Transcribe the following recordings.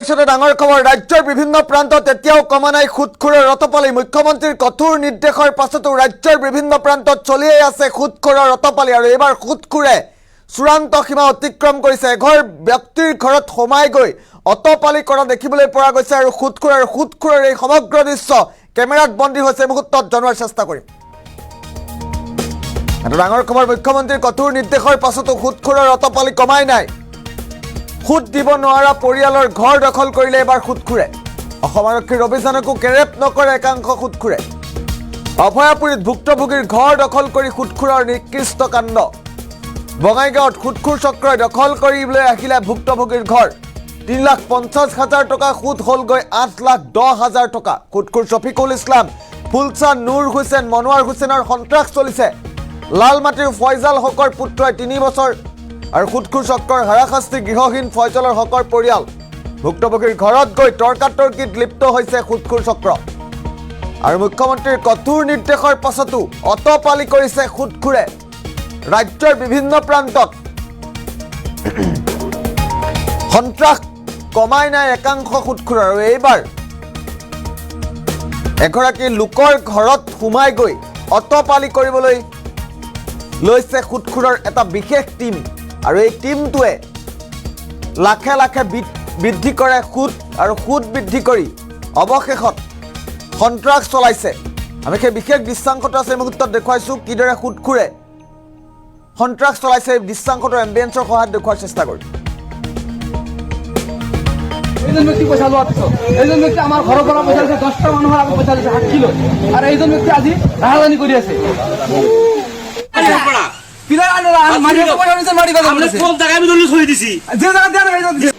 ডাঙৰ খবৰ ৰাজ্যৰ বিভিন্ন প্ৰান্তত এতিয়াও কমা নাই খুদখুৰৰ ৰতপালি মুখ্যমন্ত্ৰীৰ কঠোৰ নিৰ্দেশৰ পাছতো ৰাজ্যৰ বিভিন্ন প্ৰান্তত চলিয়ে আছে খুদখুৰৰ ৰতপালি আৰু এবাৰ খুদখুৰে চূড়ান্ত সীমা অতিক্ৰম কৰিছে এঘৰ ব্যক্তিৰ ঘৰত সোমাই গৈ অতপালি কৰা দেখিবলৈ পৰা গৈছে আৰু খুদখুৰৰ এই সমগ্ৰ দৃশ্য কেমেৰাত বন্দী হৈছে মুহূৰ্তত জনোৱাৰ চেষ্টা কৰিম এটা ডাঙৰ খবৰ মুখ্যমন্ত্ৰীৰ কঠোৰ নিৰ্দেশৰ পাছতো খুদখুৰৰ ৰতপালি কমাই নাই খুদ দিব নোৱাৰা পৰিয়ালৰ ঘৰ দখল কৰিলে এবাৰ খুদখুৰে অসম আৰক্ষীৰ অভিযানকো কেৰেপ নকৰে একাংশ খুদখুৰে অভয়াপুৰীত ভুক্তভোগীৰ ঘৰ দখল কৰি খুদখুৰৰ নিকৃষ্ট কাণ্ড বঙাইগাঁৱত খুদখুৰ চক্ৰই দখল কৰিবলৈ আহিলে ভুক্তভোগীৰ ঘৰ 3,50,000 টকা সুদ হ'লগৈ 8,10,000 টকা খুদখুৰ শফিকুল ইছলাম ফুলছা নুৰ হুছেইন মনোৱাৰ হুছেইনৰ সন্ত্ৰাস চলিছে লালমাটিৰ ফয়জাল হকৰ পুত্ৰই 3 বছৰ আৰু খুদখুৰ চক্ৰৰ হাৰাশাস্তি গৃহহীন ফয়জলৰ হকৰ পৰিয়াল ভুক্তভোগীৰ ঘৰত গৈ তৰ্কাতৰ্কিত লিপ্ত হৈছে খুদখুৰ চক্ৰ আৰু মুখ্যমন্ত্ৰীৰ কঠোৰ নিৰ্দেশৰ পাছতো অতপালি কৰিছে খুদখুৰে ৰাজ্যৰ বিভিন্ন প্ৰান্তত সন্ত্ৰাস কমাই নাই একাংশ খুদখুৰ আৰু এইবাৰ এগৰাকী লোকৰ ঘৰত সোমাই গৈ অতপালি কৰিবলৈ লৈছে খুদখুৰৰ এটা বিশেষ টিম আৰু এই টিমটোৱে লাখে লাখে বৃদ্ধি কৰে সুদ আৰু সুদ বৃদ্ধি কৰি অৱশেষত সন্ত্ৰাস চলাইছে আমি সেই বিশেষ দৃশ্যাংশটো আছে মুহূৰ্তত দেখুৱাইছোঁ কিদৰে খুদখুৰে সন্ত্ৰাস চলাইছে এই দৃশ্যাংশটো এম্বিয়েন্সৰ সহায়ত দেখুৱাৰ চেষ্টা কৰিম এইজন ব্যক্তি পইচা লোৱাৰ পিছত এইজন ব্যক্তি আমাৰ ঘৰৰ পৰা পইচা লৈছে 10টা মানুহৰ আগত পইচা লৈছে 8 কিলো আৰু এইজন ব্যক্তি আজি ৰাহাজানি কৰি আছে পিলার আনরা মারি তো পয়সা নিছে মারি কথা বলেছে কোন জায়গায় আমি দলি ছড়ি দিছি যে জায়গা দেন এই দিছি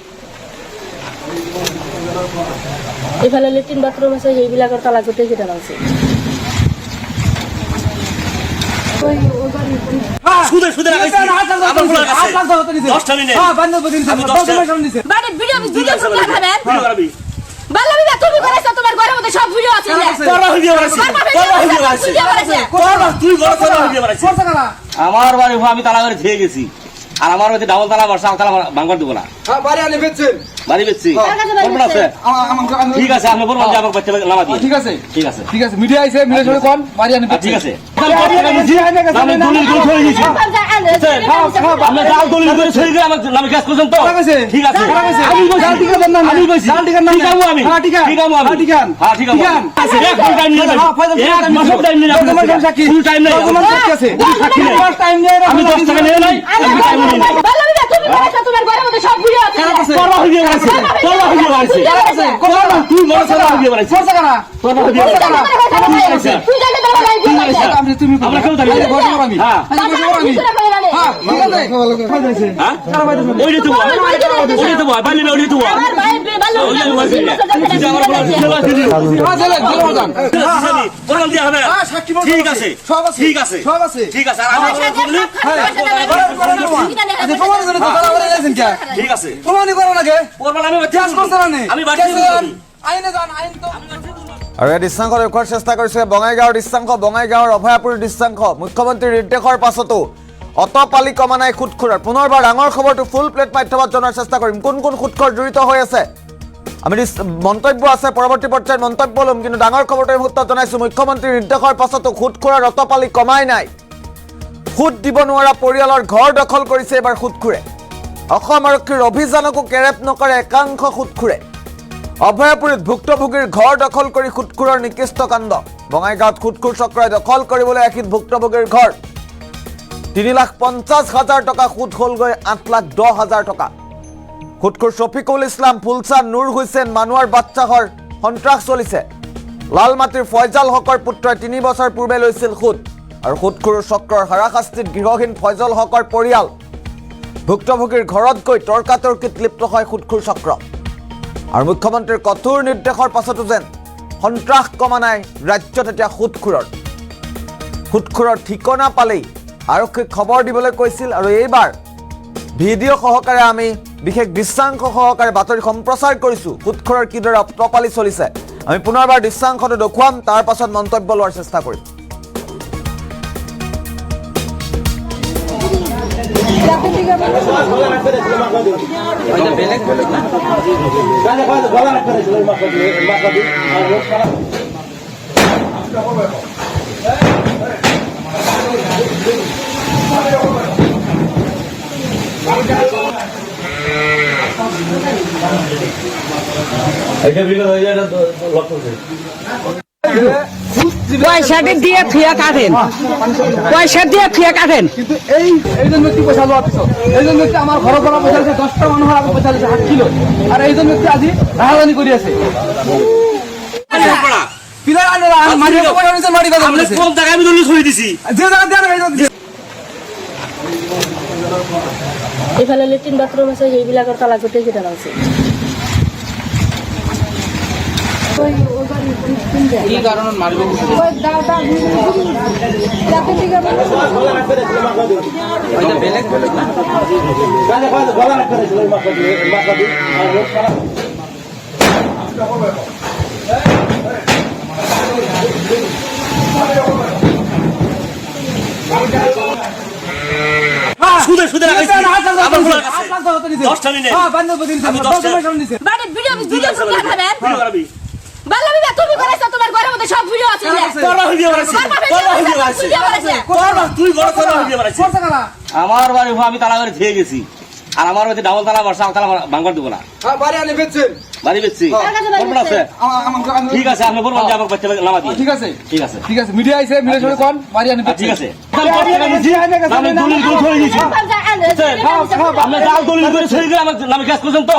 এফালে লেট্রিন বাথরুম আছে এইবিলাকৰ তালা গোটেই কেটা আছে সুদে সুদে লাগাইছি আমার ফুলা কাছে 8 লাখ দিছে 10 টা নিনে হ্যাঁ বান্ধব দিন 10 টাকা দিছে বাড়ি ভিডিও করতে খাবেন ভিডিও করবি বাল্লাবি তুমি করেছো তোমার ঘরের মধ্যে সব ভিডিও আছে তোরা ভিডিও করেছিস তোরা তুই ঘর তোরা ভিডিও করেছিস আমার বাড়ি আমি তালা করে খেয়ে গেছি আর আমার বাড়িতে ডাবল তালা বর্ষা তালা ভাঙবার দেব না হ্যাঁ বাড়ি আনি বেচছেন বাড়ি বেচছি কোন আছে ঠিক আছে আমি বলবো যে আমার বাচ্চা লামা দিই ঠিক আছে ঠিক আছে ঠিক আছে মিডিয়া আইছে মিডিয়া সরে কোন বাড়ি আনি ঠিক আছে আমি দলিল করে ছড়িয়ে দিয়েছি আমি জাল দলিল করে ছড়িয়ে দিয়ে আমার নামে কেস করছেন তো ঠিক আছে আমি জাল টিকা দেন না আমি কইছি জাল টিকা নাম ঠিক আছে আমি হ্যাঁ ঠিক আছে ঠিক আছে আমি ঠিক আছে হ্যাঁ ঠিক আছে এক ঘন্টা টাইম নিয়ে এক মাস টাইম নিয়ে তোমার সাক্ষী ফুল টাইম নেই তোমার সাক্ষী আছে সাক্ষী নেই টাইম নিয়ে আমি 10 টাকা নিয়ে নাই আমি টাইম নিয়ে নাই বাল্লাবি তুমি করেছো তোমার ঘরের মধ্যে সব ভিডিও আছে তোরা ভিডিও করেছিস তোরা ভিডিও করেছিস তোরা তুই বড় তোরা ভিডিও করেছিস খরচা করা তোরা ভিডিও করেছিস তুই জায়গা দাও আমি তুমি আমরা কেউ জানি আমি হ্যাঁ হ্যাঁ ঠিক আছে হ্যাঁ ওইটা তো ওইটা তো বাইরে ওইটা তো আমার ভাই ঠিক আছে সব আছে ঠিক আছে সব আছে ঠিক আছে আর আমি প্রমাণ করে তো তারা বলে গেছেন কি ঠিক আছে প্রমাণই করো নাকি ওরমাল আমি ত্যাগ করতে না আমি বাড়ি আইনে যান আইন তো আৰু এই দৃশ্যাংশ দেখুৱাৰ চেষ্টা কৰিছে বঙাইগাঁৱৰ দৃশ্যাংশ বঙাইগাঁৱৰ অভয়াপুৰীৰ দৃশ্যাংশ মুখ্যমন্ত্ৰীৰ নিৰ্দেশৰ পাছতো অতপালি কমা নাই খুদখুৰৰ পুনৰবাৰ ডাঙৰ খবৰটো ফুল প্লেট মাধ্যমত জনাৰ চেষ্টা কৰিম কোন কোন খুদখুৰ জড়িত হৈ আছে আমি মন্তব্য আছে পৰৱৰ্তী পৰ্যায়ত মন্তব্য ল'ম কিন্তু ডাঙৰ খবৰটো এই মুহূৰ্তত জনাইছোঁ মুখ্যমন্ত্ৰীৰ নিৰ্দেশৰ পাছতো খুদখুৰৰ অতপালি কমাই নাই সুদ দিব নোৱাৰা পৰিয়ালৰ ঘৰ দখল কৰিছে এবাৰ খুদখুৰে অসম আৰক্ষীৰ অভিযানকো কেৰেপ নকৰে একাংশ খুদখুৰে অভয়াপুৰীত ভুক্তভোগীৰ ঘৰ দখল কৰি খুদখুৰৰ নিকৃষ্ট কাণ্ড বঙাইগাঁৱত খুদখুৰ চক্ৰই দখল কৰিবলৈ আহিল ভুক্তভোগীৰ ঘৰ 3,50,000 টকা সুদ হ'লগৈ 8,10,000 টকা খুদখুৰ শফিকুল ইছলাম ফুলছা নুৰ হুছেইন মানোৱাৰ বাচ্চাহৰ সন্ত্ৰাস চলিছে লালমাটিৰ ফয়জাল হকৰ পুত্ৰই 3 বছৰ পূৰ্বে লৈছিল সুদ আৰু খুদখুৰ চক্ৰৰ হাৰাশাস্তিত গৃহহীন ফয়জল হকৰ পৰিয়াল ভুক্তভোগীৰ ঘৰত গৈ তৰ্কাতৰ্কিত লিপ্ত হয় খুদখুৰ চক্ৰ আৰু মুখ্যমন্ত্ৰীৰ কঠোৰ নিৰ্দেশৰ পাছতো যেন সন্ত্ৰাস কমা নাই ৰাজ্যত এতিয়া খুদখুৰৰ ঠিকনা পালেই আৰক্ষীক খবৰ দিবলৈ কৈছিল আৰু এইবাৰ ভিডিঅ' সহকাৰে আমি বিশেষ দৃশ্যাংশ সহকাৰে বাতৰি সম্প্ৰচাৰ কৰিছোঁ খুদখুৰৰ কিদৰে অতপালি চলিছে আমি পুনৰবাৰ দৃশ্যাংশটো দেখুৱাম তাৰ পাছত মন্তব্য লোৱাৰ চেষ্টা কৰিম পয়সা দিয়ে ফিয়া কাটেন, পয়সা দিয়ে ফিয়া কাটেন। কিন্তু এইজন ব্যক্তি পয়সা লোৱাৰ পিছত এইজন ব্যক্তি আমাৰ ঘৰৰ পৰা পইচা লৈছে, 10টা মানুহৰ আগত পইচা লৈছে 8 কিলো, আৰু এইজন ব্যক্তি আজি ৰাহাজানি কৰি আছে। পিলাৰ আনিলা মাৰি পইচা নিছে, মাৰি কথা বলিছে কোন জায়গায় আমি দলিল ছড়ি দিছি যে জায়গা দিয়া নাই এইজন এইফালে লেট্ৰিন বাথৰুম আছে সেইবিলাকৰ তালা গোটেই কেইটা আছে। কি কাৰণত মাৰিব সুদে সুদে লাগাইছি আমার ফুলা কাছে 10 টাকা নিলে হ্যাঁ বান্ধব দিন আমি 10 টাকা নিছে। বাড়ি ভিডিও করে দেখাবেন। ভিডিও করবি বাল্লাবি তুমি করেছ, তোমার ঘরের মধ্যে সব ভিডিও আছে। করবা ভিডিও বানাইছি করবা ভিডিও বানাইছি করবা তুই বড় করবা ভিডিও বানাইছি করছ কারা? আমার বাড়ি আমি তালা করে খেয়ে গেছি আর আমার বাড়িতে ডাবল তালা বর্ষা তালা ভাঙবার দেবো না হ্যাঁ বাড়ি আনি বেচছেন। বাড়ি বেচছি বলবেন আছে ঠিক আছে আপনি বলবেন যে আমার বাচ্চা নামা দিয়ে ঠিক আছে ঠিক আছে ঠিক আছে, মিডিয়া আইছে, মিডিয়া সঙ্গে কোন বাড়ি আনি ঠিক আছে বাড়ি আনি বেচছেন। আমি দলিল করে ছড়িয়ে দিয়েছি আপনি জাল দলিল করে ছড়িয়ে দিয়ে আমার নামে কেস করছেন তো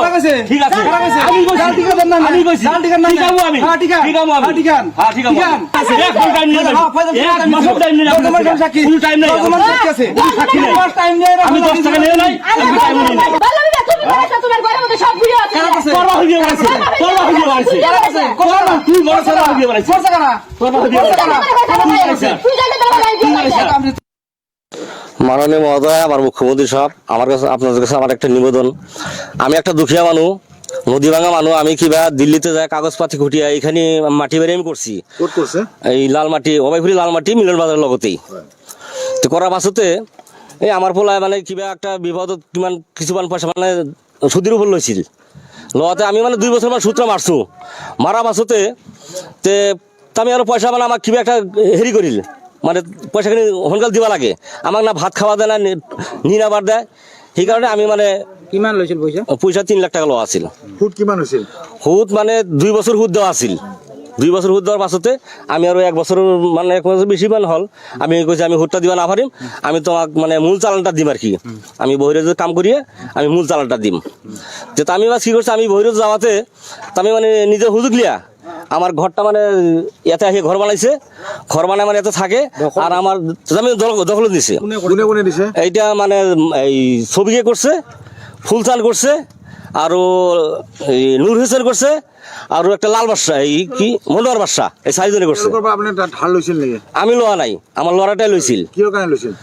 ঠিক আছে আমি কইছি জাল টিকা দেন না, আমি কইছি জাল টিকা দেন না। ঠিক আছে আমি হ্যাঁ, ঠিক আছে। ঠিক আছে আমি হ্যাঁ, ঠিক আছে। হ্যাঁ ঠিক আছে ঠিক আছে। এক ঘন্টা টাইম নিয়ে হ্যাঁ, ফয়সাল এক টাইম মাস নিয়ে টাইম নিয়ে দশ মাস সাক্ষী। ফুল টাইম নেই দশ মাস সাক্ষী আছে। সাক্ষী নেই দশ টাইম নিয়ে আমি 10 টাকা নিয়ে নাই আমি টাইম নিয়ে নাই বাল্লাবি তুমি করেছ, তোমার ঘরের মধ্যে সব ভিডিও আছে। করবা ভিডিও বানাইছি করবা ভিডিও বানাইছি করবা তুই বড় করবা ভিডিও বানাইছি করছ কারা? করবা ভিডিও বানাইছি তুই জায়গা দাও মাননীয় মহোদয়, আমার মুখ্যমন্ত্রী সাহেব, আমার কাছে আপনাদের কাছে আমার একটা নিবেদন। আমি একটা দুঃখিয়া মানুষ, নদী ভাঙা মানুষ। আমি কিবা দিল্লিতে যাই কাগজপাতি ঘটিয়া এখানে মাটি বাড়ি আমি করছি, এই লাল মাটি অবাইফুরি লাল মাটি মিলন বাজারের লগতেই। তো করার পাছতে এই আমার পোলায় মানে কিবা একটা বিপদত কিমান কিছুমান পয়সা মানে সুদির উপর লৈছিল। লওয়াতে আমি মানে 2 বছর মান সূত্র মারছো, মারা পাছতে তে আমি আর পয়সা মানে আমাক কিবা একটা হেরি করিল, মানে পয়সাখিনি সোনকালে দিবা লাগে। আমাক না ভাত খাওয়া দেয় না নিন আবার দেয়। সেই কারণে আমি মানে কিমান লৈছিল পইচা? পয়সা 3 লাখ টাকা লওয়া আছিল। ফুট কিমান হৈছিল? সুদ মানে 2 বছর সুদ দেওয়া আছিল। 2 বছর সুদ দেওয়ার পাছতে আমি আর 1 বছর মানে 1 বছর বেশি মান হল। আমি কইছি আমি সুদটা দিবা না পারিম, আমি তোমাক মানে মূল চালানটা দিম আর কি। আমি বহিরে যে কাম করিয়ে আমি মূল চালানটা দিম। তো আমি বাস কি করছি, আমি বহিরে যাওয়াতে আমি মানে নিজে হুজুক লিয়া আমার ঘরটা মানে এতে আসে ঘর বানাইছে, ঘর বানায় মানে এতে থাকে। আর আমার আমি দখল দিছে। কোনে কোনে দিছে? এইটা মানে এই ছবিকে করছে, ফুলচান করছে, আরো নূর হোসেন করছে, আর একটা লাল বাদশা এই কি মনোয়ার বাদশা, এই 4 জনে করছে। তেওঁলোকৰ পৰা আপুনি ধাৰ লৈছিল নেকি? আমি লোৱা নাই, আমার লড়াটাই লইছিল। কিহৰ কাৰণে লৈছিল?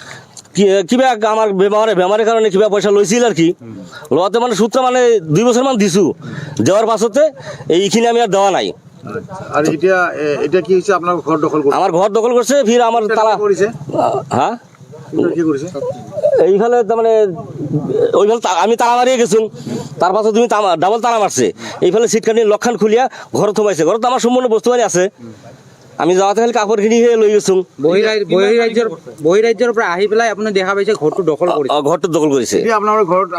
কিবা আমার বেমারের কারণে কিবা পয়সা লইছিল আর কি। লোয়াতে মানে সূত্র মানে 2 বছর মান দিছো, দেওয়ার পাছতে এইখিনি আমি আর দেওয়া নাই। আৰু এতিয়া এতিয়া কি হৈছে? আপোনাৰ ঘৰ দখল কৰিছে? আমার ঘর দখল করছে, ফির আমার তালা কৰিছে? হ্যাঁ কি কৰিছে? এইফালে মানে ওইফালে আমি তালা মারিয়ে গেছুন, তার পাশে তুমি ডাবল তালা মারছে। এইফালে সিটকানি লক্ষণ খুলিয়া ঘর থমাইছে। ঘরত আমার সম্পূর্ণ বস্তু বাড়ি আছে। আমি যাওয়াতে খালি কাপড় কিনি লৈ গেছুন। বহিৰাজ্যৰ পৰা আহি পেলাই আপুনি দেখা পাইছে ঘৰটো দখল কৰিছে। ঘৰটো দখল কৰিছে। এতিয়া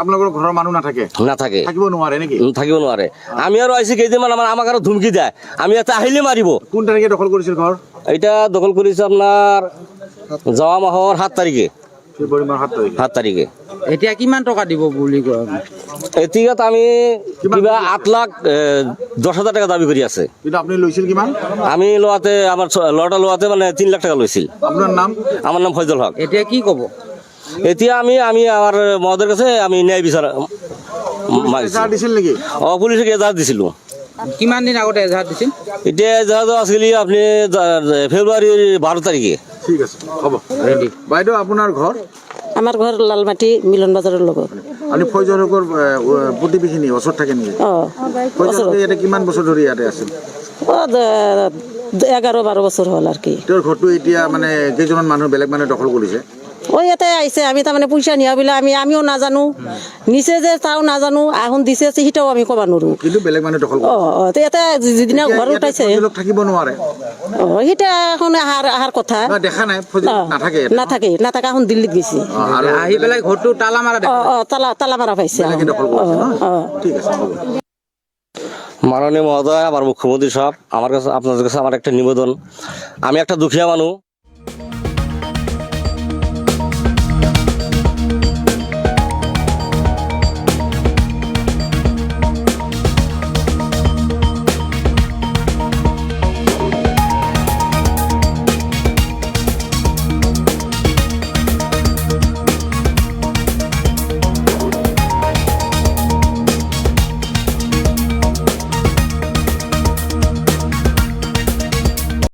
আপোনালোকৰ ঘৰৰ মানুহ নাথাকে? নাথাকে, থাকিব নোৱাৰে নেকি? থাকিব নোৱাৰে। আমি আৰু আইছি কেইদিনমান আমাক আৰু ধুমকি দিয়ে, আমি ইয়াতে আহিলে মাৰিব। কোন তাৰিখে দখল কৰিছিল ঘৰ? এইটা দখল কৰিছে আপোনাৰ যোৱা মাহৰ 7 তাৰিখে। ফেব্ৰুৱাৰী মাহৰ 7 তাৰিখে। এতিয়া কিমান টকা দিব বুলি কয়? এতিয়াত আমি কিবা 8,10,000 টাকা দাবী কৰি আছে। কিন্তু আপুনি লৈছিল কিমান? আমি লোৱাতে আমাৰ ল'ৰাটা লোৱাতে মানে 3 লাখ টাকা লৈছিল। আপোনাৰ নাম? আমার নাম ফয়জল হক। এতিয়া কি ক'ব? এতিয়া আমি আমার মহোদয়ের কাছে আমি ন্যায় বিচার এজাহাৰ দিছিল নেকি? পুলিশে এজাহার দিছিল। কিমান দিন আগতে এজাহাৰ দিছিল? এতিয়া এজাহার আছিল আপনি ফেব্রুয়ারির 12 তারিখে। ঠিক আছে, হ'ব ৰেডি। বাইদেউ আপোনাৰ ঘৰ? আমার ঘর লালমাটি মিলন বাজারের লগত। আপুনি ফয়জল হকৰ প্ৰতিবেশিনী ওচৰত থাকে নেকি? ফয়জল হকে ইয়াতে কিমান বছৰ ধৰি ইয়াতে আছিল? 11-12 বছর হল আর কি। তেওঁৰ ঘৰটো এতিয়া মানে কেইজনমান মানুহ বেলেগ মানুহে দখল কৰিছে? ওই এতে আইছে আমি তাৰমানে পইচা নিয়া বলে আমিও নাজানো নিচে যে তাও নাজানো এখন দিছে সেটাও আমি কবা নোৱাৰো কিন্তু বেলেগ মানুহ দখল কৰে তে এটা যিদিনা ঘৰ ইয়াতে উঠাইছে ফজিলক থাকিব নোৱাৰে সেটা এখন আহাৰ কথা না, দেখা নাই ফজিল নাথাকে নাথাকে এখন দিল্লীত গৈছে আৰু আহি পেলাই ঘৰটো তালা মাৰা তালা মাৰা পাইছে বেলেগে দখল কৰিছে ন? ঠিক আছে হ'ব। মাননীয় মহোদয় আমার মুখ্যমন্ত্রী সাহেব আমার কাছে আপনাদের কাছে আমার একটা নিবেদন আমি একটা দুখিয়া মানুষ